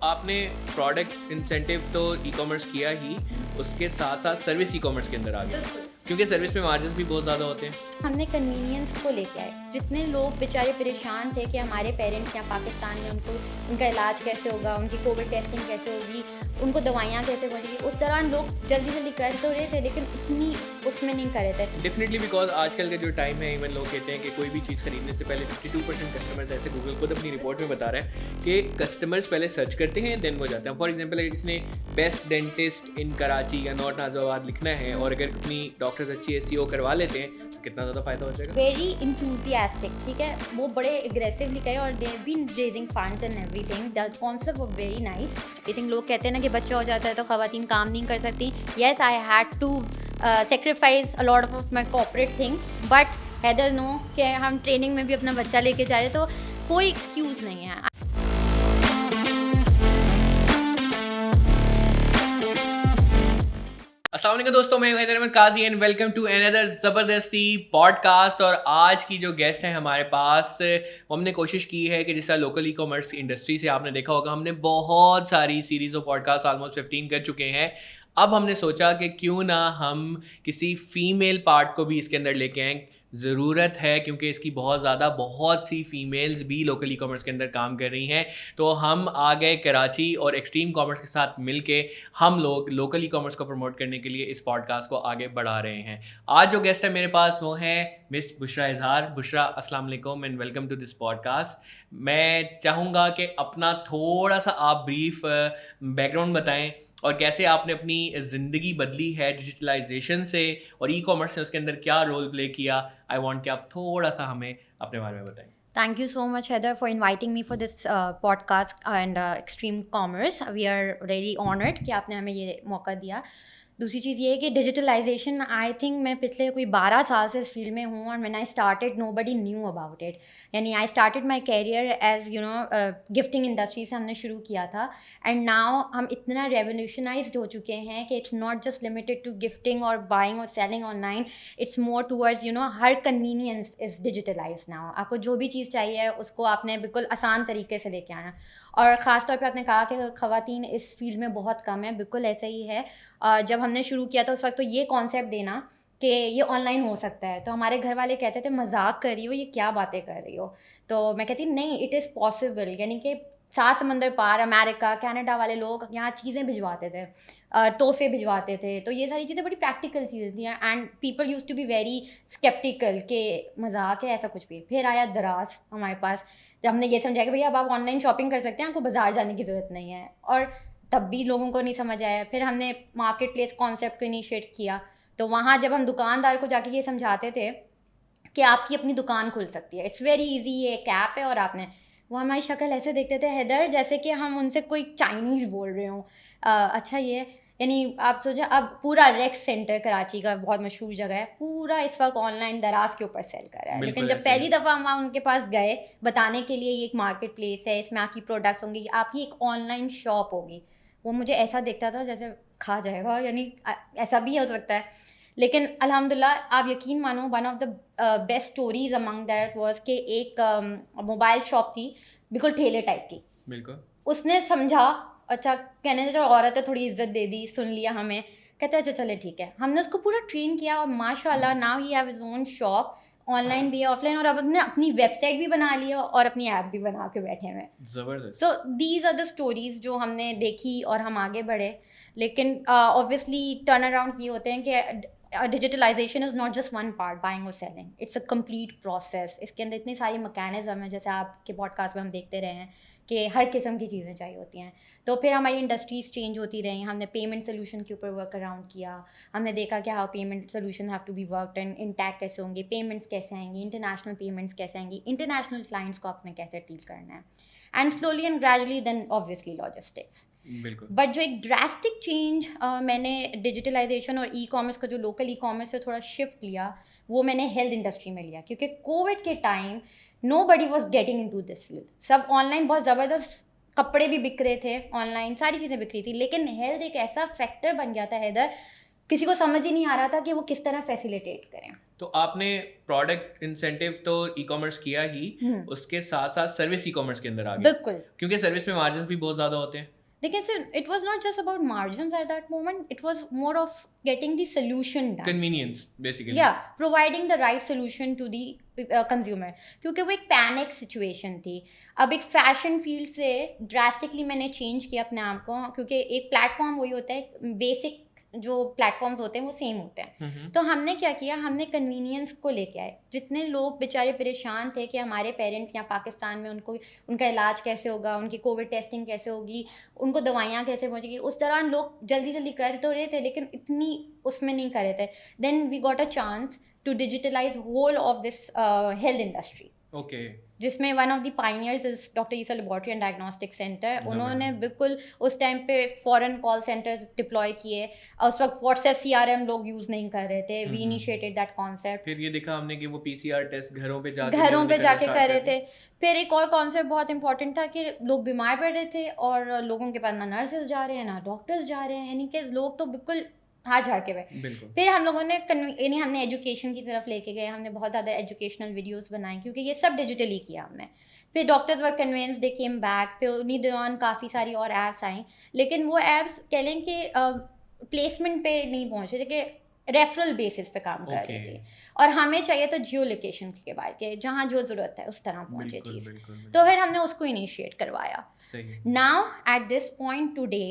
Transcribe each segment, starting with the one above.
آپ نے product incentive تو ای کامرس کیا ہی, اس کے ساتھ ساتھ سروس ای کامرس کے اندر آ گیا, کیونکہ سروس میں مارجنس بھی بہت زیادہ ہوتے ہیں. ہم نے کنوینئنس کو لے کے آئے. جتنے لوگ بیچارے پریشان تھے کہ ہمارے پیرنٹس یہاں پاکستان میں ان کا علاج کیسے ہوگا, ان کی کووڈ ٹیسٹنگ کیسے ہوگی, ان کو دوائیاں کیسے ملیں گی, اس دوران لوگ جلدی کر تو رہے تھے لیکن اتنی اس میں نہیں کر رہے تھے. ڈیفینیٹلی بیکاز آج کل کا جو ٹائم ہے, ایون لوگ کہتے ہیں کہ کوئی بھی چیز خریدنے سے پہلے 52% کسٹمرز, ایسے گوگل خود اپنی رپورٹ میں بتا رہا ہے کہ کسٹمرز پہلے سرچ کرتے ہیں دین وہ جاتے ہیں. فار ایگزامپل اگر کسی نے بیسٹ ڈینٹسٹ ان کراچی یا نارتھ نازم آباد لکھنا ہے اور اگر اپنی ڈاکٹرز اچھی SEO کروا لیتے ہیں تو کتنا زیادہ فائدہ ہو جائے گا. ویری انتھوزیاسٹک, ٹھیک ہے, وہ بڑے اگریسولی گئے اور they have been raising funds and everything. The concept was very nice. I think لوگ کہتے ہیں نا کہ بچہ ہو جاتا ہے تو خواتین کام نہیں کر سکتی. Yes, I had to sacrifice a lot of my corporate things, but Heather know کہ ہم ٹریننگ میں بھی اپنا بچہ لے کے جا رہے, تو کوئی ایکسکیوز نہیں ہے. السلام علیکم دوستوں, میں حیدر احمد قاضی اینڈ ویلکم ٹو اندر زبردستی پوڈ کاسٹ. اور آج کی جو گیسٹ ہیں ہمارے پاس, ہم نے کوشش کی ہے کہ جس طرح لوکل ای کامرس انڈسٹری سے آپ نے دیکھا ہوگا, ہم نے بہت ساری series of podcast almost 15 کر چکے ہیں. اب ہم نے سوچا کہ کیوں نہ ہم کسی فیمیل پارٹ کو بھی اس کے اندر لے کے آئیں. ضرورت ہے کیونکہ اس کی بہت سی فیمیلز بھی لوکل ای کامرس کے اندر کام کر رہی ہیں. تو ہم آ گئے کراچی اور ایکسٹریم کامرس کے ساتھ مل کے ہم لوگ لوکل ای کامرس کو پروموٹ کرنے کے لیے اس پوڈ کاسٹ کو آگے بڑھا رہے ہیں. آج جو گیسٹ ہے میرے پاس وہ ہیں مس بشرا اظہار. بشرا, السلام علیکم and welcome to this podcast. میں چاہوں گا کہ اپنا تھوڑا سا آپ بریف بیک گراؤنڈ بتائیں اور کیسے آپ نے اپنی زندگی بدلی ہے ڈیجیٹلائزیشن سے اور ای کامرس نے اس کے اندر کیا رول پلے کیا. آئی وانٹ کہ آپ تھوڑا سا ہمیں اپنے بارے میں بتائیں. Thank you so much, Heather, for inviting me for this podcast and Extreme Commerce. We are really honored کہ آپ نے ہمیں یہ موقع دیا. دوسری چیز یہ ہے کہ ڈیجیٹلائزیشن آئی تھنک میں پچھلے کوئی 12 سال سے اس فیلڈ میں ہوں, اور when I started nobody knew about it. یعنی I started my career as gifting industry سے ہم نے شروع کیا تھا, and now ہم اتنا revolutionized ہو چکے ہیں کہ it's not just limited to gifting or buying or selling online. It's more towards Hare convenience is digitalized now. آپ کو جو بھی چیز چاہیے اس کو آپ نے بالکل آسان طریقے سے لے کے آنا. اور خاص طور پہ آپ نے کہا کہ خواتین اس فیلڈ میں بہت کم ہے, بالکل ایسا ہی ہے. جب ہم نے شروع کیا تھا اس وقت تو یہ کانسیپٹ دینا کہ یہ آن لائن ہو سکتا ہے, تو ہمارے گھر والے کہتے تھے مذاق کر رہی ہو, یہ کیا باتیں کر رہی ہو. تو میں کہتی نہیں, اٹ از پاسبل. یعنی کہ 7 سمندر پار امریکہ کینیڈا والے لوگ یہاں چیزیں بھجواتے تھے, تحفے بھجواتے تھے, تو یہ ساری چیزیں بڑی پریکٹیکل چیزیں تھیں. And people used to be very sceptical کہ مذاق ہے ایسا کچھ بھی. پھر آیا دراز ہمارے پاس, جب ہم نے یہ سمجھا کہ بھائی اب آپ آن لائن شاپنگ کر سکتے ہیں, آپ کو بازار جانے کی ضرورت نہیں ہے, اور تب بھی لوگوں کو نہیں سمجھ آیا. پھر ہم نے مارکیٹ پلیس کانسیپٹ کو انیشیٹ کیا, تو وہاں جب ہم دکاندار کو جا کے یہ سمجھاتے تھے کہ آپ کی اپنی دکان کھل سکتی ہے, اٹس ویری ایزی, یہ ایک ایپ ہے, اور آپ نے, وہ ہماری شکل ایسے دیکھتے تھے حیدر جیسے کہ ہم ان سے کوئی چائنیز بول رہے ہوں. اچھا یہ, یعنی آپ سوچیں اب پورا ریکس سینٹر کراچی کا بہت مشہور جگہ ہے, پورا اس وقت آن لائن دراز کے اوپر سیل کر رہا ہے. لیکن جب پہلی دفعہ ہم ان کے پاس گئے بتانے کے لیے یہ ایک مارکیٹ پلیس ہے, اس میں آپ کی پروڈکٹس ہوں گی, آپ کی ایک آن لائن شاپ ہوگی, وہ مجھے ایسا دیکھتا تھا جیسے کھا جائے گا, یعنی ایسا بھی ہو سکتا ہے. لیکن الحمدللہ آپ یقین مانو, one of the best stories among that was کہ ایک موبائل شاپ تھی بالکل ٹھیلے ٹائپ کی. بالکل, اس نے سمجھا, اچھا کہنے جو عورت ہے تھوڑی عزت دے دی, سن لیا ہمیں, کہتے اچھا چلے ٹھیک ہے. ہم نے اس کو پورا ٹرین کیا, اور ماشاء اللہ now he has his own shop, online بھی ہے آف لائن, اور اب نے اپنی ویب سائٹ بھی بنا لی اور اپنی ایپ بھی بنا کے بیٹھے ہوئے. زبردست. So these are the stories جو ہم نے دیکھی اور ہم آگے بڑھے. لیکن اوبویسلی ٹرن اراؤنڈ یہ ہوتے ہیں کہ digitalization is not just one part, buying اور selling, it's a complete process. اس کے اندر اتنی ساری میکینزم ہیں, جیسے آپ کے پوڈ کاسٹ میں ہم دیکھتے رہے ہیں کہ ہر قسم کی چیزیں چاہیے ہوتی ہیں. تو پھر ہماری انڈسٹریز چینج ہوتی رہی, ہم نے پیمنٹ سولوشن کے اوپر ورک اراؤنڈ کیا, ہم نے دیکھا کہ how payment solution have to be worked in tech کیسے ہوں گے, پیمنٹس کیسے آئیں گی, انٹرنیشنل پیمنٹس کیسے آئیں گی, انٹرنیشنل کلائنٹس کو آپ نے کیسے ڈیل کرنا ہے, and slowly and gradually then obviously logistics. بالکل. بٹ جو ایک ڈراسٹک چینج میں نے ڈیجیٹلائزیشن اور ای کامرس کا جو لوکل ای کامرس سے تھوڑا شفٹ لیا, وہ میں نے ہیلتھ انڈسٹری میں لیا, کیونکہ کووڈ کے time nobody was getting into this field. سب آن لائن بہت زبردست, کپڑے بھی بک رہے تھے آن لائن, ساری چیزیں بک رہی تھی, لیکن ہیلتھ ایک ایسا فیکٹر بن گیا تھا حیدر, کسی کو سمجھ ہی نہیں آ رہا تھا کہ وہ کس طرح فیسیلیٹیٹ کریں. تو آپ نے پروڈکٹ انسینٹیو تو ای کامرس کیا ہی, اس کے ساتھ ساتھ سروس ای کامرس کے اندر آ گیا, بالکل, کیونکہ سروس میں مارجنس بھی بہت زیادہ ہوتے ہیں. دیکھیں sir, it was not just about margins at that moment, it was more of getting the solution done, convenience basically, یا providing the right solution to the consumer, کیونکہ وہ ایک پینک سچویشن تھی. اب ایک فیشن فیلڈ سے drastically میں نے چینج کیا اپنے آپ کو, کیونکہ ایک پلیٹ فارم وہی ہوتا ہے, بیسک جو پلیٹ فارمز ہوتے ہیں وہ سیم ہوتے ہیں. تو ہم نے کیا کیا, ہم نے کنوینئنس کو لے کے آئے. جتنے لوگ بیچارے پریشان تھے کہ ہمارے پیرنٹس یہاں پاکستان میں ان کا علاج کیسے ہوگا, ان کی کووڈ ٹیسٹنگ کیسے ہوگی, ان کو دوائیاں کیسے پہنچے گی, اس دوران لوگ جلدی جلدی کر تو رہے تھے لیکن اتنی اس میں نہیں کر رہے تھے. Then we got a chance to digitalize whole of this health industry, okay, جس میں one of the pioneers is doctor Essa laboratory and diagnostic centre. انہوں نے بالکل اس ٹائم پہ فورن کال سینٹر ڈپلوائے کیے, اس وقت واٹس ایپ CRM لوگ یوز نہیں کر رہے تھے. وی انیشیٹڈ دیٹ کانسیپٹ. پھر یہ دیکھا ہم نے کہ وہ PCR ٹیسٹ گھروں پہ جا کے کر رہے تھے. پھر ایک اور کانسیپٹ بہت امپورٹنٹ تھا کہ لوگ بیمار پڑ رہے تھے اور لوگوں کے پاس نہ نرسز جا رہے ہیں نہ ڈاکٹرز جا رہے ہیں, یعنی کہ لوگ تو بالکل ہاتھ جھاڑ کے ہوئے. پھر ہم لوگوں نے یعنی ہم نے ایجوکیشن کی طرف لے کے گئے, ہم نے بہت زیادہ ایجوکیشنل ویڈیوز بنائیں کیونکہ یہ سب ڈیجیٹلی کیا ہم نے. پھر doctors were conveyance, they came back. پھر انہیں دوران کافی ساری اور ایپس آئیں, لیکن وہ ایپس کہہ لیں کہ پلیسمنٹ پہ نہیں پہنچے تھے, کہ ریفرل بیسس پہ کام کر رہے تھے. اور ہمیں چاہیے تو جیو لوکیشن کے بعد کہ جہاں جو ضرورت ہے اس طرح پہنچے چیز. تو پھر ہم نے اس کو انیشیٹ کروایا. Now at this point today,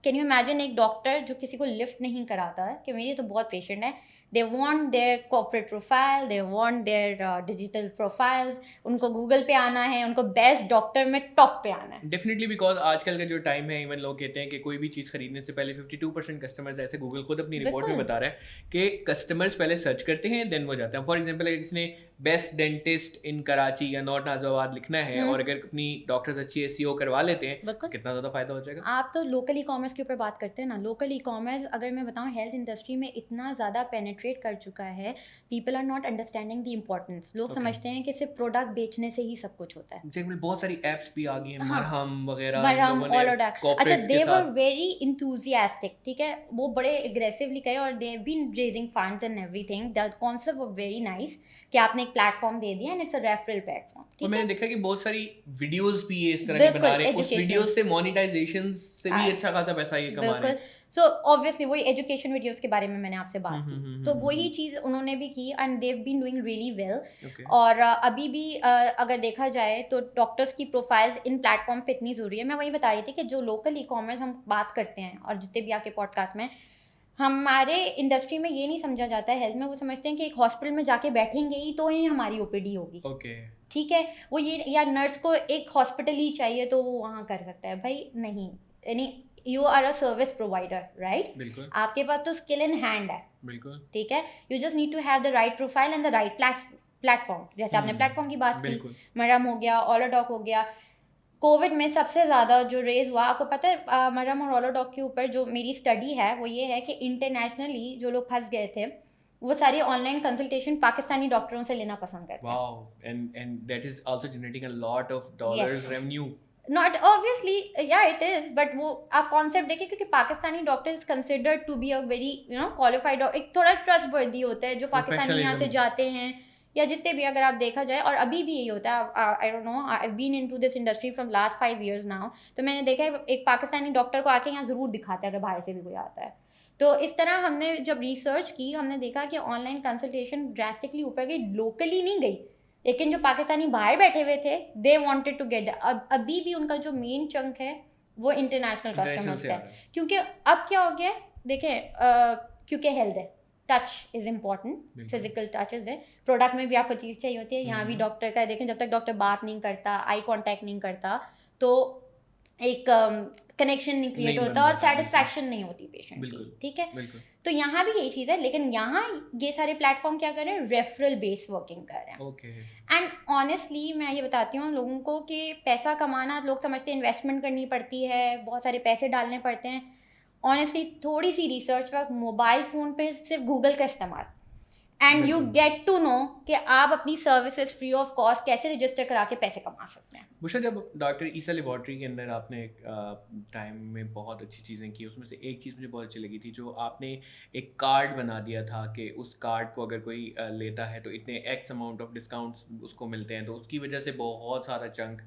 can you imagine ایک ڈاکٹر جو کسی کو لفٹ نہیں کراتا ہے, کہ میری تو بہت پیشنٹ ہے, they want their corporate profile, they want their digital profiles, ان کو گوگل پہ آنا ہے, ان کو بیسٹ ڈاکٹر میں ٹاپ پہ آنا ہے. ڈیفینیٹلی, بیکاز آج کل کا جو ٹائم ہے, ایون لوگ کہتے ہیں کہ کوئی بھی چیز خریدنے سے پہلے 52% کسٹمرز, ایسے گوگل خود اپنی رپورٹ میں بتا رہا ہے کہ کسٹمرز پہلے سرچ کرتے ہیں دین وہ جاتے ہیں. فار ایگزامپل, اگر کسی نے بیسٹ ڈینٹسٹ ان کراچی یا نارتھ نازم آباد لکھنا ہے, اور اگر اپنی ڈاکٹرز اچھی SEO کروا لیتے ہیں, کتنا زیادہ فائدہ ہو جائے گا. آپ تو لوکل ای کامرس کے اوپر بات کرتے ہیں نا. لوکل ای کامرس اگر میں بتاؤں ہیلتھ انڈسٹری میں اتنا زیادہ پینیٹریٹ کر چکا ہے, people are not understanding the importance. لوگ سمجھتے ہیں کہ صرف پروڈکٹ بیچنے سے ہی سب کچھ ہوتا ہے. بہت ساری ایپس بھی آ گئی ہیں, مرہم وغیرہ, اچھا, دے ور ویری انتھوزیاسٹک, ٹھیک ہے, وہ بڑے اگریسولی گئے اور they have been raising funds and everything. The concept was very nice کہ آپ نے ایک پلیٹ فارم دے دیا, and it's a referral platform. اور میں نے دیکھا کہ بہت ساری ویڈیوز بھی یہ اس طرح کی بنا رہے ہیں, اس ویڈیوز سے مونیٹائزیشن سے بھی اچھا خاصا پیسہ یہ کما رہے ہیں. سو آبویسلی وہی ایجوکیشن ویڈیوز کے بارے میں نے آپ سے بات کی, تو وہی چیز انہوں نے بھی کی, and they have been doing really well. اور ابھی بھی اگر دیکھا جائے تو ڈاکٹرس کی پروفائلز ان پلیٹ فارم پہ اتنی ضروری ہے. میں وہی بتا رہی تھی کہ جو لوکل ای کامرس ہم بات کرتے ہیں, اور جتنے بھی آپ کے پوڈ کاسٹ میں, ہمارے انڈسٹری میں یہ نہیں سمجھا جاتا ہے ہیلتھ میں. وہ سمجھتے ہیں کہ ایک ہاسپٹل میں جا کے بیٹھیں گے ہی تو ہی ہماری OPD ہوگی, ٹھیک ہے, وہ یہ, یا نرس کو ایک ہاسپٹل ہی چاہیے تو وہ وہاں کر سکتا ہے. بھائی نہیں, یعنی you are a service provider, right, آپ کے پاس تو اسکل ان ہینڈ ہے, بالکل ٹھیک ہے. You just need to have the right profile and the right platform. جیسے آپ نے پلیٹ فارم کی بات کی, مرم ہو گیا, اولوڈاک ہو گیا. کووڈ میں سب سے زیادہ جو ریز ہوا, آپ کو پتہ ہے مرم اور اولوڈاک کے اوپر جو میری اسٹڈی ہے وہ یہ ہے کہ انٹرنیشنلی جو لوگ پھنس گئے تھے وہ ساری آن لائن کنسلٹیشن پاکستانی ڈاکٹروں سے لینا پسند کرتے ہیں. Wow, and that is also generating a lot of dollars revenue. Not obviously, yeah it is, but وہ آپ کانسیپٹ دیکھیں, کیونکہ Pakistani doctor is considered to be a very qualified, ایک تھوڑا ٹرسٹ وردی ہوتا ہے جو پاکستانی یہاں سے جاتے ہیں, یا جتنے بھی اگر آپ دیکھا جائے. اور ابھی بھی یہی ہوتا ہے. I don't know, I've been into this industry from last 5 years now, تو میں نے دیکھا ہے ایک پاکستانی ڈاکٹر کو آ کے یہاں ضرور دکھاتا ہے اگر باہر سے بھی کوئی آتا ہے. تو اس طرح ہم نے جب ریسرچ کی, ہم نے دیکھا کہ آن لائن کنسلٹیشن ڈراسٹکلی اوپر گئی, لوکلی نہیں گئی, لیکن جو پاکستانی باہر بیٹھے ہوئے تھے دے وانٹیڈ ٹو گیٹ. ابھی بھی ان کا جو مین چنک ہے وہ انٹرنیشنل کسٹمرز کا ہے, کیونکہ اب کیا ہو گیا دیکھیں, کیونکہ ہیلتھ ہے, touch is important, physical touch is ہے. پروڈکٹ میں بھی آپ کو چیز چاہیے ہوتی ہے, یہاں بھی ڈاکٹر کا دیکھیں, جب تک ڈاکٹر بات نہیں کرتا, آئی کانٹیکٹ نہیں کرتا, تو ایک کنیکشن نہیں کریٹ ہوتا اور سیٹسفیکشن نہیں ہوتی پیشنٹ کی, ٹھیک ہے. تو یہاں بھی یہی چیز ہے, لیکن یہاں یہ سارے پلیٹ فارم کیا کر رہے ہیں, ریفرل بیس ورکنگ کر رہے ہیں. اینڈ آنیسٹلی میں یہ بتاتی ہوں لوگوں کو کہ پیسہ کمانا, لوگ سمجھتے ہیں انویسٹمنٹ کرنی پڑتی ہے, بہت سارے پیسے ڈالنے پڑتے ہیں. آنیسٹلی تھوڑی سی ریسرچ وقت, موبائل فون پہ صرف گوگل کا استعمال and you get to know کہ آپ اپنی سروسز فری آف کاسٹ کیسے رجسٹر کرا کے پیسے کما سکتے ہیں. بشرا جب ڈاکٹر عیسیٰ لیبارٹری کے اندر آپ نے ایک ٹائم میں بہت اچھی چیزیں کی, اس میں سے ایک چیز مجھے بہت اچھی لگی تھی جو آپ نے ایک کارڈ بنا دیا تھا کہ اس کارڈ کو اگر کوئی لیتا ہے تو اتنے ایکس اماؤنٹ آف ڈسکاؤنٹس اس کو ملتے ہیں, تو اس کی وجہ سے بہت سارا چنک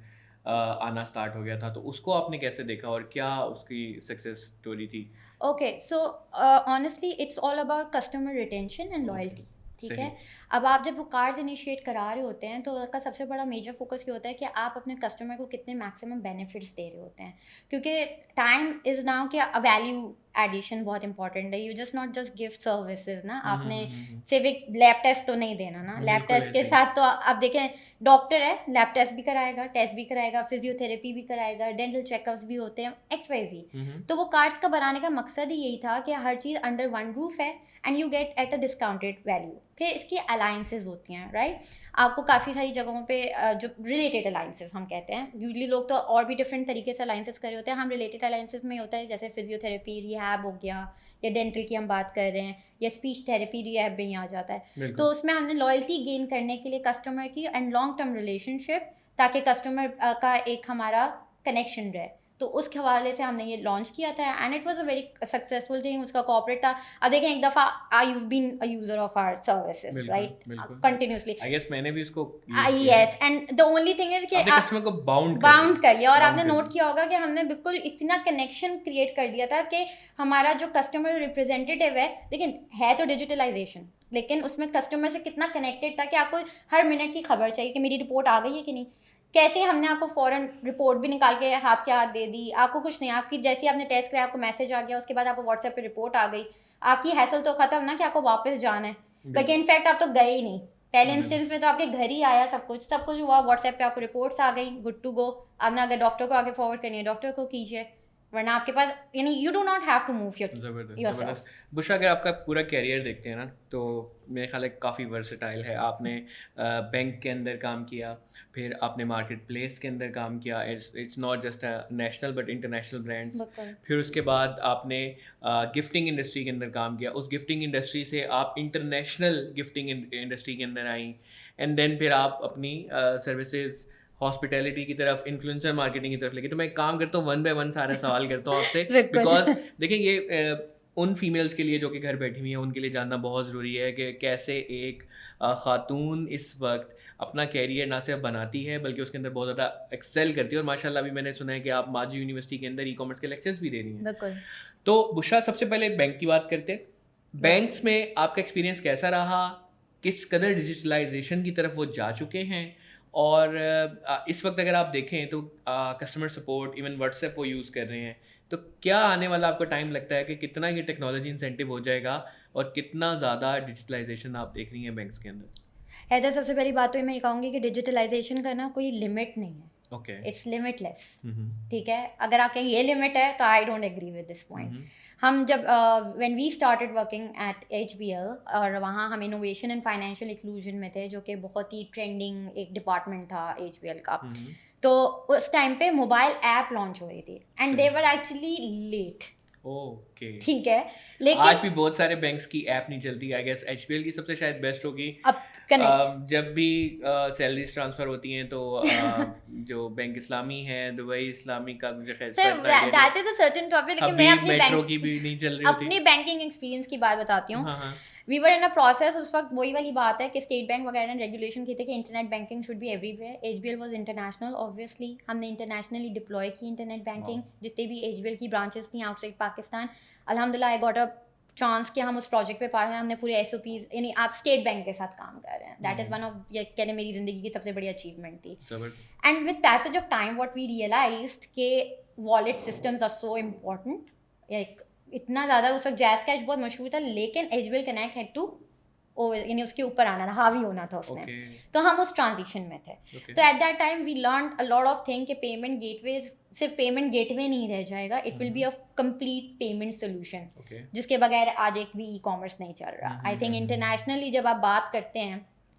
آنا اسٹارٹ ہو گیا تھا. تو اس کو آپ نے کیسے دیکھا اور کیا اس کی سکسیس اسٹوری تھی؟ Okay, so honestly it's all about customer retention and loyalty. ٹھیک ہے, اب آپ جب وہ کارڈز انیشیٹ کرا رہے ہوتے ہیں تو اس کا سب سے بڑا میجر فوکس یہ ہوتا ہے کہ آپ اپنے کسٹمر کو کتنے میکسیمم بینیفٹس دے رہے ہوتے ہیں, کیونکہ ٹائم از ناؤ کہ ویلیو ایڈیشن بہت امپورٹنٹ ہے. You just not just gift services نا, آپ نے صرف ایک لیب ٹیسٹ تو نہیں دینا نا. لیب ٹیسٹ کے ساتھ تو آپ دیکھیں ڈاکٹر ہے, لیب ٹیسٹ بھی کرائے گا, ٹیسٹ بھی کرائے گا, فزیو تھراپی بھی کرائے گا, ڈینٹل چیک اپس بھی ہوتے ہیں, ایکس وائی زی. تو وہ کارڈس کا بنانے کا مقصد ہی یہی تھا کہ ہر چیز انڈر ون روف ہے and you get at a discounted value. پھر اس کی الائنسز ہوتی ہیں, رائٹ. آپ کو کافی ساری جگہوں پہ جو ریلیٹڈ الائنسز ہم کہتے ہیں, یوزلی لوگ تو اور بھی ڈفرینٹ طریقے سے الائنسز کر رہے ہوتے ہیں. ہم ریلیٹڈ الائنسز میں ہوتا ہے جیسے فزیو تھراپی ریہیب ہو گیا, یا ڈینٹل کی ہم بات کر رہے ہیں, یا اسپیچ تھراپی ریہیب میں ہی آ جاتا ہے. تو اس میں ہم نے لائلٹی گین کرنے کے لیے کسٹمر کی اینڈ لانگ ٹرم ریلیشن شپ, تاکہ کسٹمر کا ایک ہمارا کنیکشن رہے. تو اس کے حوالے سے ہم نے یہ لانچ کیا تھا and it was a very successful thing. اس کا کوآپریٹ تھا. اب دیکھیں ایک دفعہ you been a user of our services right continuously. I guess میں نے بھی اس کو yes, and the only thing is کہ کسٹمر کو باؤنڈ کر لیا. اور آپ نے نوٹ کیا ہوگا کہ ہم نے بالکل اتنا کنیکشن کریٹ کر دیا تھا کہ ہمارا جو کسٹمر ریپرزینٹیو ہے, لیکن ہے تو ڈیجیٹلائزیشن, لیکن اس میں کسٹمر سے کتنا کنیکٹڈ تھا کہ آپ کو ہر منٹ کی خبر چاہیے کہ میری رپورٹ آ گئی ہے کہ نہیں. کیسے ہم نے آپ کو فوراً رپورٹ بھی نکال کے ہاتھ کے ہاتھ دے دی. آپ کو کچھ نہیں, آپ کی جیسے آپ نے ٹیسٹ کرایا آپ کو میسج آ گیا, اس کے بعد آپ کو واٹس ایپ پہ رپورٹ آ گئی. آپ کی ہیسل تو ختم نا کہ آپ کو واپس جانا ہے, لیکن انفیکٹ آپ تو گئے ہی نہیں. پہلے انسٹنس میں تو آپ کے گھر ہی آیا سب کچھ ہوا, واٹس ایپ پہ آپ کو رپورٹس آ گئی, گڈ ٹو گو. آپ نے اگر ڈاکٹر کو آگے فارورڈ کرنی ہے ڈاکٹر کو کیجیے, ورنہ آپ کے پاس یعنی you do not have to move yourself. Bushra اگر آپ کا پورا کیریئر دیکھتے ہیں نا تو میرے خیال ہے کافی ورسٹائل ہے. آپ نے بینک کے اندر کام کیا, پھر آپ نے مارکیٹ پلیس کے اندر کام کیا, it's not just national but international brands. پھر اس کے بعد آپ نے گفٹنگ انڈسٹری کے اندر کام کیا. اس گفٹنگ انڈسٹری سے آپ انٹرنیشنل گفٹنگ انڈسٹری کے اندر آئیں, اینڈ دین پھر آپ اپنی سروسز ہاسپٹیلٹی کی طرف, انفلوئنسر مارکیٹنگ کی طرف لے کے. تو میں ایک کام کرتا ہوں, ون بائی ون سارا سوال کرتا ہوں آپ سے, بیکاز دیکھیں یہ ان فیمیلس کے لیے جو کہ گھر بیٹھی ہوئی ہیں ان کے لیے جاننا بہت ضروری ہے کہ کیسے ایک خاتون اس وقت اپنا کیریئر نہ صرف بناتی ہے بلکہ اس کے اندر بہت زیادہ ایکسیل کرتی ہے. اور ماشاء اللہ ابھی میں نے سنا ہے کہ آپ ماجی یونیورسٹی کے اندر ای کامرس کے لیکچرز بھی دے رہی ہیں. تو بشرا سب سے پہلے بینک کی بات کرتے ہیں. بینکس میں آپ کا ایکسپیرینس کیسا رہا, کس قدر ڈیجیٹلائزیشن کی طرف وہ جا چکے ہیں, اور اس وقت اگر آپ دیکھیں تو customer support even what's app وہ یوز کر رہے ہیں, تو کیا آنے والا آپ کو ٹائم لگتا ہے کہ کتنا یہ ٹیکنالوجی انسینٹیو ہو جائے گا اور کتنا زیادہ ڈیجیٹلائزیشن آپ دیکھ رہی ہیں بینکس کے اندر؟ حیدر, سب سے پہلی بات تو میں یہ کہوں گی کہ ڈیجیٹلائزیشن کا نا کوئی لمٹ نہیں ہے. Okay, it's limitless. ٹھیک ہے, اگر آپ کہیں یہ لمٹ ہے تو I don't agree with this point. ہم جب when we started working at H B L, اور وہاں ہم انوویشن اینڈ فائنینشیل انکلوژن میں تھے, جو کہ بہت ہی ٹرینڈنگ ایک ڈپارٹمنٹ تھا ایچ بی ایل کا. تو اس ٹائم پہ موبائل ایپ لانچ ہو رہی تھی and they were actually late. Okay, ٹھیک ہے, لیکن آج بھی بہت سارے بینکس کی ایپ نہیں چلتی. I guess H P L کی سب سے شاید بیسٹ ہوگی. جب بھی سیلریز ٹرانسفر ہوتی ہیں تو جو بینک اسلامی ہے, دبئی اسلامی کا مجھے خیال that is a certain topic. لیکن میں اپنی میٹرو کی بھی نہیں چل رہی ہوتی. اپنی بینکنگ ایکسپیرینس کی بات بتاتی ہوں. وی ور ان اے پروسیس. اس وقت وہی والی بات ہے کہ اسٹیٹ بینک وغیرہ نے ریگولیشن کی تھی کہ internet banking should be everywhere. H B L was international. Obviously ہم نے انٹرنیشنلی ڈپلوائے کی انٹرنیٹ بینکنگ. جتنے بھی ایچ بی ایل کی برانچز تھیں آؤٹ سائڈ پاکستان, الحمد للہ آئی گاٹ اے چانس کہ ہم اس پروجیکٹ پہ پاس ہیں. ہم نے پورے ایس او پیز, یعنی آپ اسٹیٹ بینک کے ساتھ کام کر رہے ہیں. دیٹ از ون آف, یہ کہنے میری زندگی کی سب سے بڑی اچیومنٹ تھی. And with passage of time what we realized کہ wallet systems are so important. Like اتنا زیادہ, اس وقت جیز کیش بہت مشہور تھا, لیکن H B L connect had to یعنی اس کے اوپر آنا تھا, حاوی ہونا تھا اس نے. تو ہم اس ٹرانزیشن میں تھے. تو at that time we learned a lot of thing کہ پیمنٹ گیٹ ویز صرف پیمنٹ گیٹ وے نہیں رہ جائے گا, it will be a complete payment solution, جس کے بغیر آج ایک بھی ای کامرس نہیں چل رہا. آئی تھنک انٹرنیشنلی جب آپ بات کرتے ہیں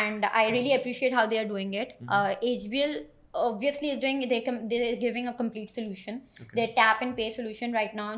and I really appreciate how they are doing it. HBL obviously is doing, they're giving a complete solution. Their tap and pay solution right now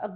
a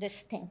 this thing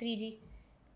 3G,